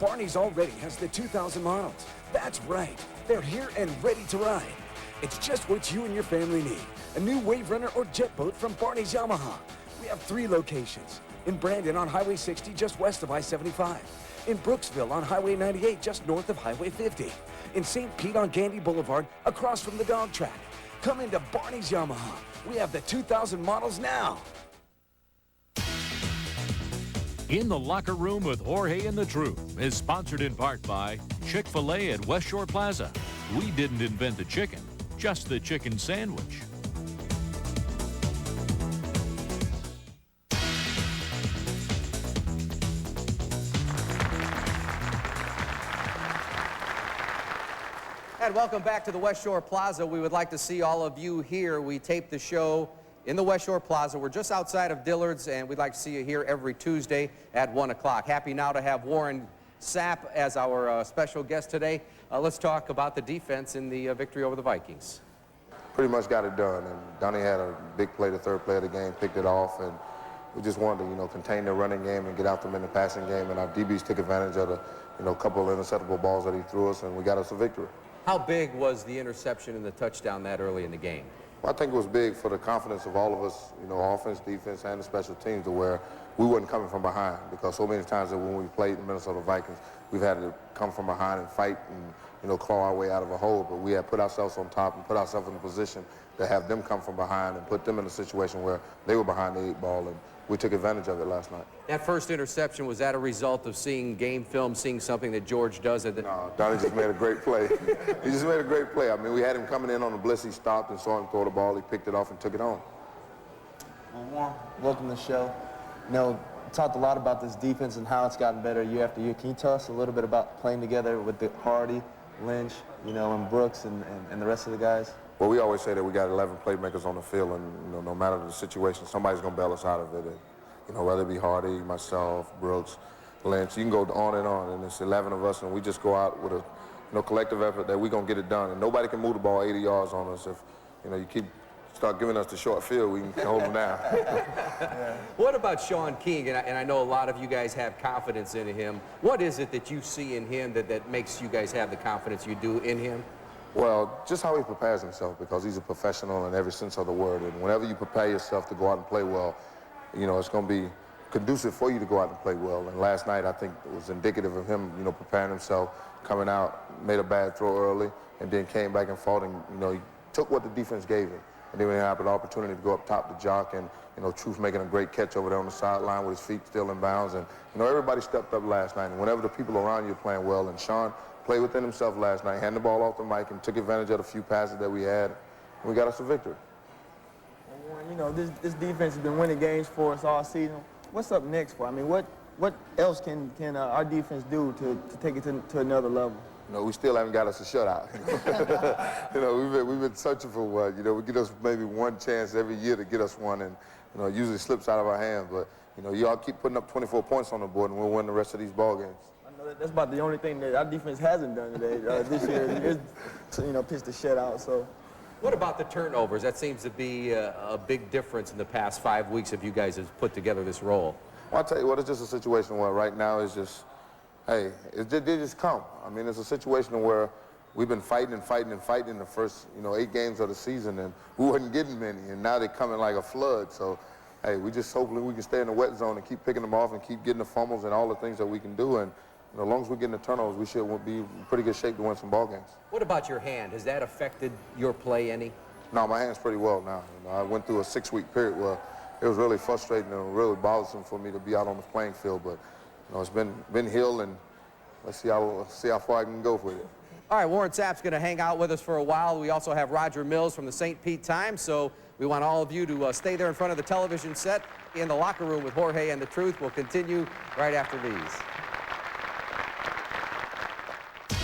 Barney's already has the 2000 models. That's right. They're here and ready to ride. It's just what you and your family need. A new Wave Runner or jet boat from Barney's Yamaha. We have 3 locations. In Brandon on Highway 60, just west of I-75. In Brooksville on Highway 98, just north of Highway 50. In St. Pete on Gandy Boulevard, across from the dog track. Come into Barney's Yamaha. We have the 2000 models now. In the Locker Room with Jorge and the Truth is sponsored in part by Chick-fil-A at West Shore Plaza. We didn't invent the chicken, just the chicken sandwich. And welcome back to the West Shore Plaza. We would like to see all of you here. We tape the show in the West Shore Plaza. We're just outside of Dillard's, and we'd like to see you here every Tuesday at 1 o'clock. Happy now to have Warren Sapp as our special guest today. Let's talk about the defense in the victory over the Vikings. Pretty much got it done, and Donnie had a big play, the third play of the game, picked it off, and we just wanted to, contain the running game and get out them in the passing game, and our DBs took advantage of the, couple of interceptable balls that he threw us, and we got us a victory. How big was the interception and the touchdown that early in the game? Well, I think it was big for the confidence of all of us, offense, defense, and the special teams, to where we wasn't coming from behind, because so many times that when we played the Minnesota Vikings, we've had to come from behind and fight and, claw our way out of a hole, but we had put ourselves on top and put ourselves in a position to have them come from behind and put them in a situation where they were behind the 8 ball, and we took advantage of it last night. That first interception, was that a result of seeing game film, seeing something that George does? No, Donnie just made a great play. He just made a great play. I mean, we had him coming in on the blitz. He stopped and saw him throw the ball. He picked it off and took it on. Well, Warren, welcome to the show. We talked a lot about this defense and how it's gotten better year after year. Can you tell us a little bit about playing together with Hardy, Lynch, and Brooks and the rest of the guys? Well, we always say that we got 11 playmakers on the field, and no matter the situation, somebody's going to bail us out of it. And, whether it be Hardy, myself, Brooks, Lynch, you can go on, and it's 11 of us, and we just go out with a collective effort that we're going to get it done. And nobody can move the ball 80 yards on us. If you start giving us the short field, we can hold them down. Yeah. What about Sean King? And I know a lot of you guys have confidence in him. What is it that you see in him that makes you guys have the confidence you do in him? Well, just how he prepares himself, because he's a professional in every sense of the word. And whenever you prepare yourself to go out and play well, it's going to be conducive for you to go out and play well. And last night, I think it was indicative of him, preparing himself, coming out, made a bad throw early, and then came back and fought, and, he took what the defense gave him. And then we had an opportunity to go up top to Jock, and, Truth making a great catch over there on the sideline with his feet still in bounds. And, everybody stepped up last night. And whenever the people around you are playing well, and Sean played within himself last night, handed the ball off the mic, and took advantage of the few passes that we had, and we got us a victory. This defense has been winning games for us all season. What's up next for? I mean, what else can our defense do to take it to another level? We still haven't got us a shutout. We've been searching for one. We get us maybe one chance every year to get us one, and it usually slips out of our hands. But y'all keep putting up 24 points on the board, and we'll win the rest of these ball games. I know that's about the only thing that our defense hasn't done today this year is pitch the shutout. So. What about the turnovers? That seems to be a big difference in the past 5 weeks if you guys have put together this role. Well, I'll tell you what, it's just a situation where right now it's just, hey, they just come. I mean, it's a situation where we've been fighting in the first, 8 games of the season, and we wasn't getting many, and now they're coming like a flood. So, hey, we just hopefully we can stay in the wet zone and keep picking them off and keep getting the fumbles and all the things that we can do. And as long as we're getting the turnovers, we should be in pretty good shape to win some ball games. What about your hand? Has that affected your play any? No, my hand's pretty well now. I went through a 6-week period where it was really frustrating and really bothersome for me to be out on the playing field. But it's been healed, and let's see how far I can go with it. All right, Warren Sapp's going to hang out with us for a while. We also have Roger Mills from the St. Pete Times, so we want all of you to stay there in front of the television set in the locker room with Jorge and the Truth. We'll continue right after these.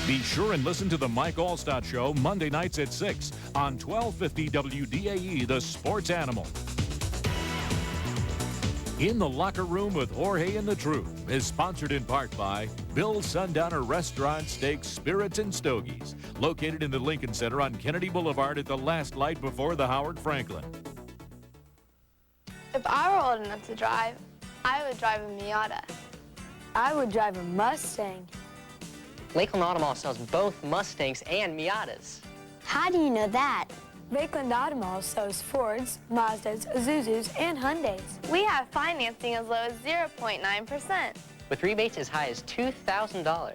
Be sure and listen to the Mike Allstott Show Monday nights at 6 on 1250 WDAE, the sports animal. In the Locker Room with Jorge and the Truth is sponsored in part by Bill's Sundowner Restaurant, Steaks, Spirits, and Stogies, located in the Lincoln Center on Kennedy Boulevard at the last light before the Howard Franklin. If I were old enough to drive, I would drive a Miata. I would drive a Mustang. Lakeland Auto Mall sells both Mustangs and Miatas. How do you know that? Lakeland Auto Mall sells Fords, Mazdas, Isuzus, and Hyundais. We have financing as low as 0.9%. With rebates as high as $2,000.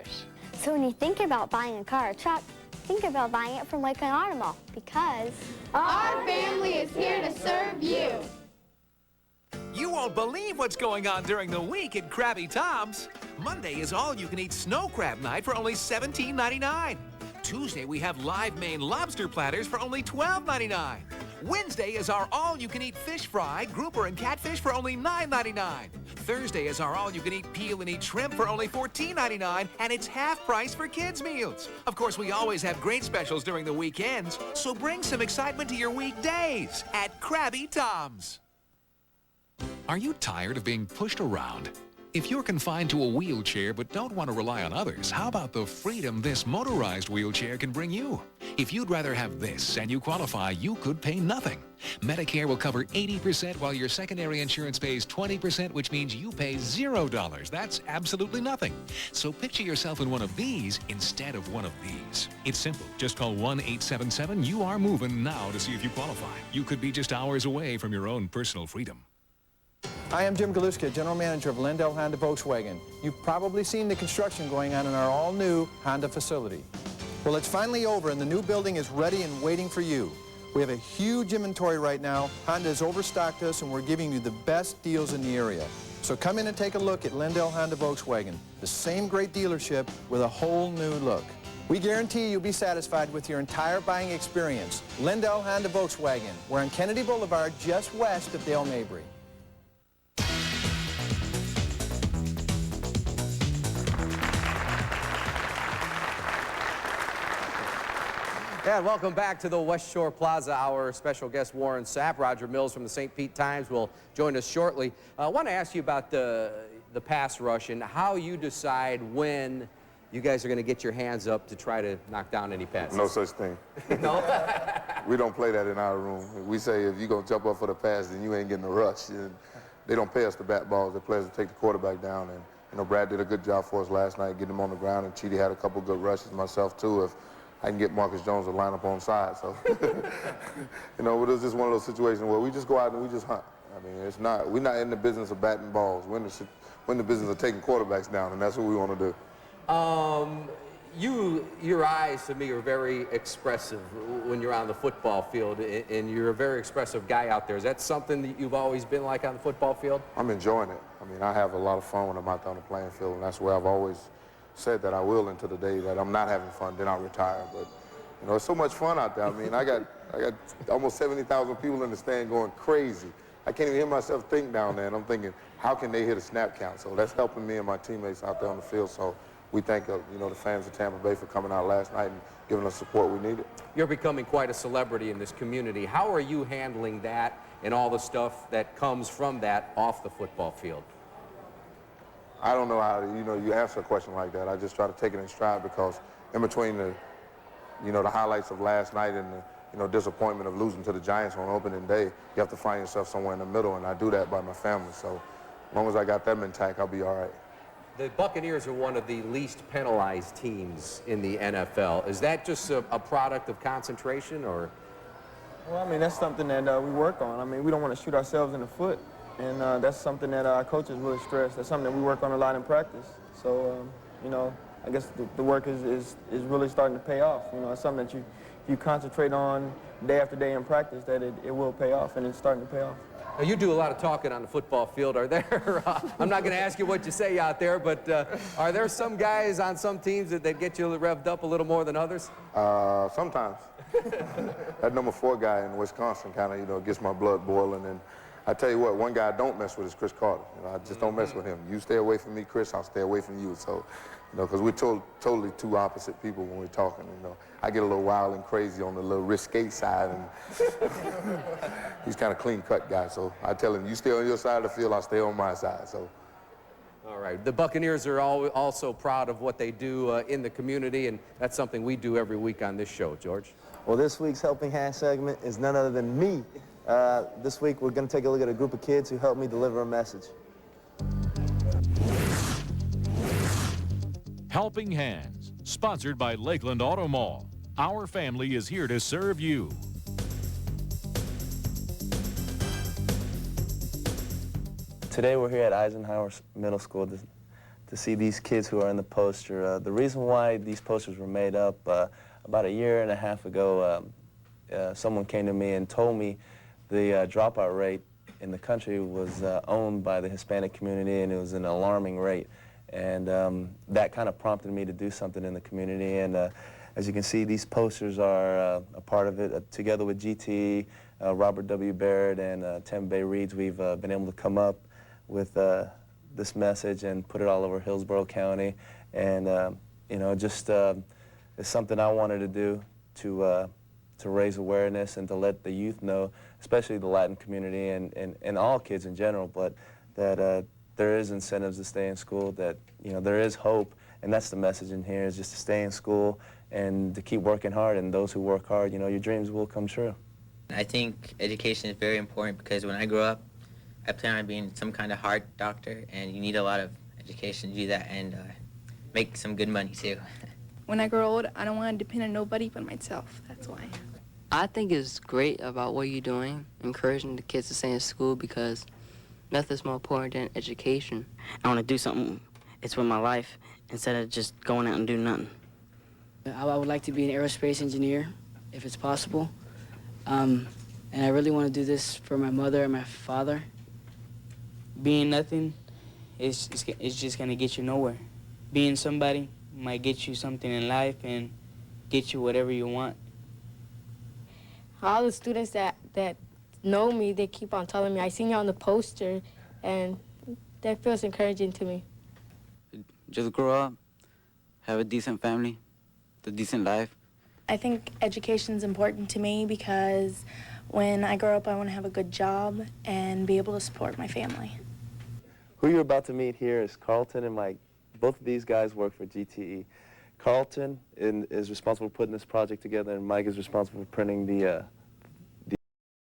So when you think about buying a car or truck, think about buying it from Lakeland Auto Mall because our family is here to serve you. You won't believe what's going on during the week at Krabby Tom's. Monday is all-you-can-eat snow crab night for only $17.99. Tuesday, we have live Maine lobster platters for only $12.99. Wednesday is our all-you-can-eat fish fry, grouper, and catfish for only $9.99. Thursday is our all-you-can-eat peel and eat shrimp for only $14.99, and it's half price for kids' meals. Of course, we always have great specials during the weekends, so bring some excitement to your weekdays at Krabby Tom's. Are you tired of being pushed around? If you're confined to a wheelchair but don't want to rely on others, how about the freedom this motorized wheelchair can bring you? If you'd rather have this and you qualify, you could pay nothing. Medicare will cover 80% while your secondary insurance pays 20%, which means you pay $0. That's absolutely nothing. So picture yourself in one of these instead of one of these. It's simple. Just call 1-877-YOU-ARE-MOVING now to see if you qualify. You could be just hours away from your own personal freedom. I am Jim Galuska, General Manager of Lindell Honda Volkswagen. You've probably seen the construction going on in our all-new Honda facility. Well, it's finally over and the new building is ready and waiting for you. We have a huge inventory right now. Honda has overstocked us and we're giving you the best deals in the area. So come in and take a look at Lindell Honda Volkswagen, the same great dealership with a whole new look. We guarantee you'll be satisfied with your entire buying experience. Lindell Honda Volkswagen. We're on Kennedy Boulevard, just west of Dale Mabry. And welcome back to the West Shore Plaza. Our special guest, Warren Sapp. Roger Mills from the St. Pete Times will join us shortly. I want to ask you about the pass rush and how you decide when you guys are going to get your hands up to try to knock down any passes. No such thing. No? We don't play that in our room. We say if you're going to jump up for the pass, then you ain't getting a rush. And they don't pay us to bat balls. They play us to take the quarterback down. And, you know, Brad did a good job for us last night, getting him on the ground, and Chidi had a couple good rushes, myself too. If I can get Marcus Jones to line up on side. So, you know, but it's just one of those situations where we just go out and we just hunt. I mean, it's not, we're not in the business of batting balls. We're in the business of taking quarterbacks down, and that's what we want to do. Your eyes to me are very expressive when you're on the football field, and you're a very expressive guy out there. Is that something that you've always been like on the football field? I'm enjoying it. I mean, I have a lot of fun when I'm out there on the playing field, and that's where I've always said that I will until the day that I'm not having fun, then I'll retire. But, you know, it's so much fun out there. I mean, I got almost 70,000 people in the stand going crazy. I can't even hear myself think down there, and I'm thinking, how can they hit a snap count? So that's helping me and my teammates out there on the field. So we thank, you know, the fans of Tampa Bay for coming out last night and giving us support we needed. You're becoming quite a celebrity in this community. How are you handling that and all the stuff that comes from that off the football field? I don't know how, you know, you answer a question like that. I just try to take it in stride because in between the, you know, the highlights of last night and the, you know, disappointment of losing to the Giants on opening day, you have to find yourself somewhere in the middle, and I do that by my family. So as long as I got them intact, I'll be all right. The Buccaneers are one of the least penalized teams in the NFL. Is that just a product of concentration, or? Well, I mean, that's something that we work on. I mean, we don't want to shoot ourselves in the foot. And that's something that our coaches really stress. That's something that we work on a lot in practice. So, you know, I guess the work is really starting to pay off. You know, it's something that you concentrate on day after day in practice, that it will pay off, and it's starting to pay off. Now, you do a lot of talking on the football field. Are there, I'm not going to ask you what you say out there, but are there some guys on some teams that get you revved up a little more than others? Sometimes. That number 4 guy in Wisconsin kind of, you know, gets my blood boiling. And I tell you what, one guy I don't mess with is Chris Carter. You know, I just don't mess with him. You stay away from me, Chris, I'll stay away from you. So, you know, because we're totally two opposite people when we're talking. You know, I get a little wild and crazy on the little risque side, and he's kind of clean-cut guy. So I tell him, you stay on your side of the field, I'll stay on my side. So. All right. The Buccaneers are also proud of what they do in the community, and that's something we do every week on this show, George. Well, this week's Helping Hand segment is none other than me. This week, we're going to take a look at a group of kids who helped me deliver a message. Helping Hands, Sponsored by Lakeland Auto Mall. Our family is here to serve you. Today we're here at Eisenhower Middle School to see these kids who are in the poster. The reason why these posters were made up, about a year and a half ago, someone came to me and told me the dropout rate in the country was owned by the Hispanic community, and it was an alarming rate. And that kind of prompted me to do something in the community. And as you can see, these posters are a part of it. Together with GT, Robert W. Barrett, and Tampa Bay Reeds, we've been able to come up with this message and put it all over Hillsborough County. And, you know, just it's something I wanted to do to raise awareness and to let the youth know, especially the Latin community and all kids in general, but that there is incentives to stay in school, that, you know, there is hope, and that's the message in here, is just to stay in school and to keep working hard, and those who work hard, you know, your dreams will come true. I think education is very important because when I grow up, I plan on being some kind of heart doctor, and you need a lot of education to do that and make some good money too. When I grow old, I don't want to depend on nobody but myself. That's why. I think it's great about what you're doing, encouraging the kids to stay in school, because nothing's more important than education. I want to do something. It's with my life instead of just going out and doing nothing. I would like to be an aerospace engineer, if it's possible. And I really want to do this for my mother and my father. Being nothing is just going to get you nowhere. Being somebody might get you something in life and get you whatever you want. All the students that know me, they keep on telling me, I seen you on the poster, and that feels encouraging to me. Just grow up, have a decent family, a decent life. I think education is important to me because when I grow up, I want to have a good job and be able to support my family. Who you're about to meet here is Carlton and Mike. Both of these guys work for GTE. Carlton is responsible for putting this project together, and Mike is responsible for printing the